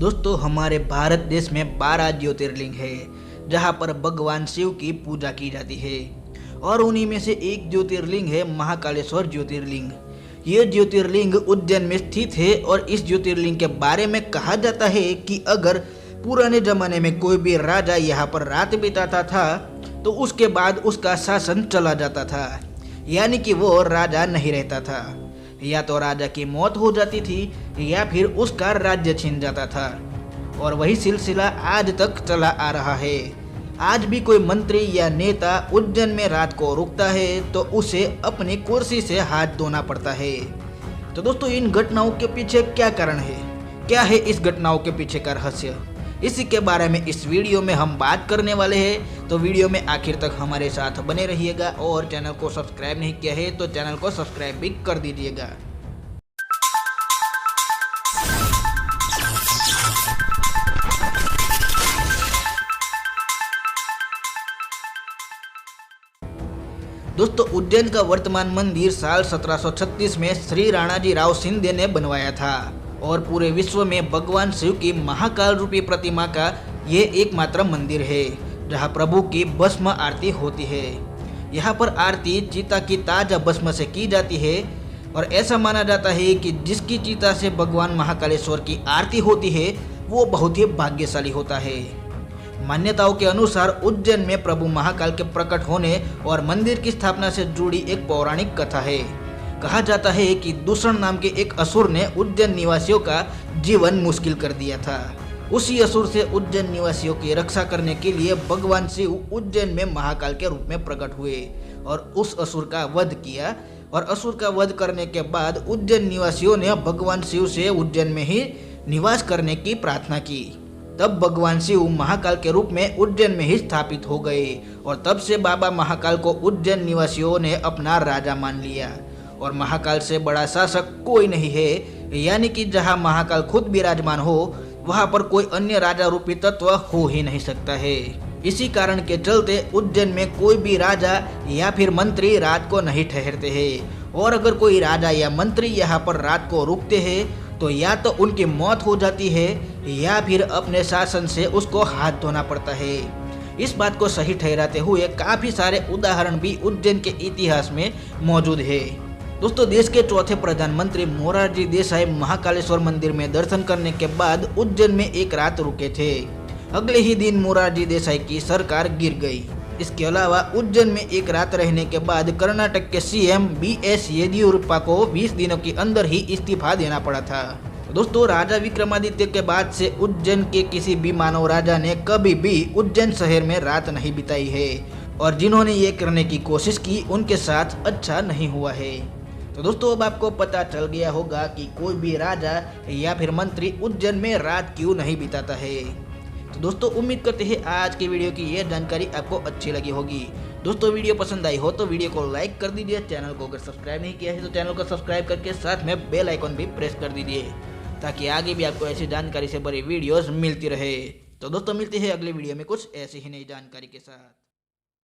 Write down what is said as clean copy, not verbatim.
दोस्तों हमारे भारत देश में 12 ज्योतिर्लिंग है जहाँ पर भगवान शिव की पूजा की जाती है और उन्हीं में से एक ज्योतिर्लिंग है महाकालेश्वर ज्योतिर्लिंग। ये ज्योतिर्लिंग उज्जैन में स्थित है और इस ज्योतिर्लिंग के बारे में कहा जाता है कि अगर पुराने जमाने में कोई भी राजा यहाँ पर रात बिताता था तो उसके बाद उसका शासन चला जाता था, यानी कि वो राजा नहीं रहता था। या तो राजा की मौत हो जाती थी या फिर उसका राज्य छिन जाता था और वही सिलसिला आज तक चला आ रहा है। आज भी कोई मंत्री या नेता उज्जैन में रात को रुकता है तो उसे अपनी कुर्सी से हाथ धोना पड़ता है। तो दोस्तों इन घटनाओं के पीछे क्या कारण है, क्या है इस घटनाओं के पीछे का रहस्य, इसी के बारे में इस वीडियो में हम बात करने वाले हैं। तो वीडियो में आखिर तक हमारे साथ बने रहिएगा और चैनल को सब्सक्राइब नहीं किया है तो चैनल को सब्सक्राइब भी कर दीजिएगा। दोस्तों उज्जैन का वर्तमान मंदिर साल 1736 में श्री राणाजी राव सिंधे ने बनवाया था और पूरे विश्व में भगवान शिव की महाकाल रूपी प्रतिमा का ये एकमात्र मंदिर है जहाँ प्रभु की भस्म आरती होती है। यहाँ पर आरती चिता की ताजा भस्म से की जाती है और ऐसा माना जाता है कि जिसकी चिता से भगवान महाकालेश्वर की आरती होती है वो बहुत ही भाग्यशाली होता है। मान्यताओं के अनुसार उज्जैन में प्रभु महाकाल के प्रकट होने और मंदिर की स्थापना से जुड़ी एक पौराणिक कथा है। कहा जाता है कि दूषण नाम के एक असुर ने उज्जैन निवासियों का जीवन मुश्किल कर दिया था। उसी असुर से उज्जैन निवासियों की रक्षा करने के लिए भगवान शिव उज्जैन में महाकाल के रूप में प्रकट हुए और उस असुर का वध किया। और असुर का वध करने के बाद उज्जैन निवासियों ने भगवान शिव से उज्जैन में ही निवास करने की प्रार्थना की। तब भगवान शिव महाकाल के रूप में उज्जैन में ही स्थापित हो गए और तब से बाबा महाकाल को उज्जैन निवासियों ने अपना राजा मान लिया। और महाकाल से बड़ा शासक कोई नहीं है, यानी कि जहां महाकाल खुद विराजमान हो वहां पर कोई अन्य राजा रूपी तत्व हो ही नहीं सकता है। इसी कारण के चलते उज्जैन में कोई भी राजा या फिर मंत्री रात को नहीं ठहरते हैं और अगर कोई राजा या मंत्री यहाँ पर रात को रुकते हैं तो या तो उनकी मौत हो जाती है या फिर अपने शासन से उसको हाथ धोना पड़ता है। इस बात को सही ठहराते हुए काफी सारे उदाहरण भी उज्जैन के इतिहास में मौजूद है। दोस्तों देश के चौथे प्रधानमंत्री मोरारजी देसाई महाकालेश्वर मंदिर में दर्शन करने के बाद उज्जैन में एक रात रुके थे। अगले ही दिन मोरारजी देसाई की सरकार गिर गई। इसके अलावा उज्जैन में एक रात रहने के बाद कर्नाटक के सीएम बीएस येदियुरप्पा को 20 दिनों के अंदर ही इस्तीफा देना पड़ा था। दोस्तों राजा विक्रमादित्य के बाद से उज्जैन के किसी भी मानव राजा ने कभी भी उज्जैन शहर में रात नहीं बिताई है और जिन्होंने ये करने की कोशिश की उनके साथ अच्छा नहीं हुआ है। तो दोस्तों अब आपको पता चल गया होगा कि कोई भी राजा या फिर मंत्री उज्जैन में रात क्यों नहीं बिताता है। तो दोस्तों उम्मीद करते हैं आज की वीडियो की ये जानकारी आपको अच्छी लगी होगी। दोस्तों वीडियो पसंद आई हो तो वीडियो को लाइक कर दीजिए। चैनल को अगर सब्सक्राइब नहीं किया है तो चैनल को सब्सक्राइब करके साथ में बेल आइकन भी प्रेस कर दीजिए ताकि आगे भी आपको ऐसी जानकारी से भरी वीडियोस मिलती रहे। तो दोस्तों मिलते हैं अगले वीडियो में कुछ ऐसी ही नई जानकारी के साथ।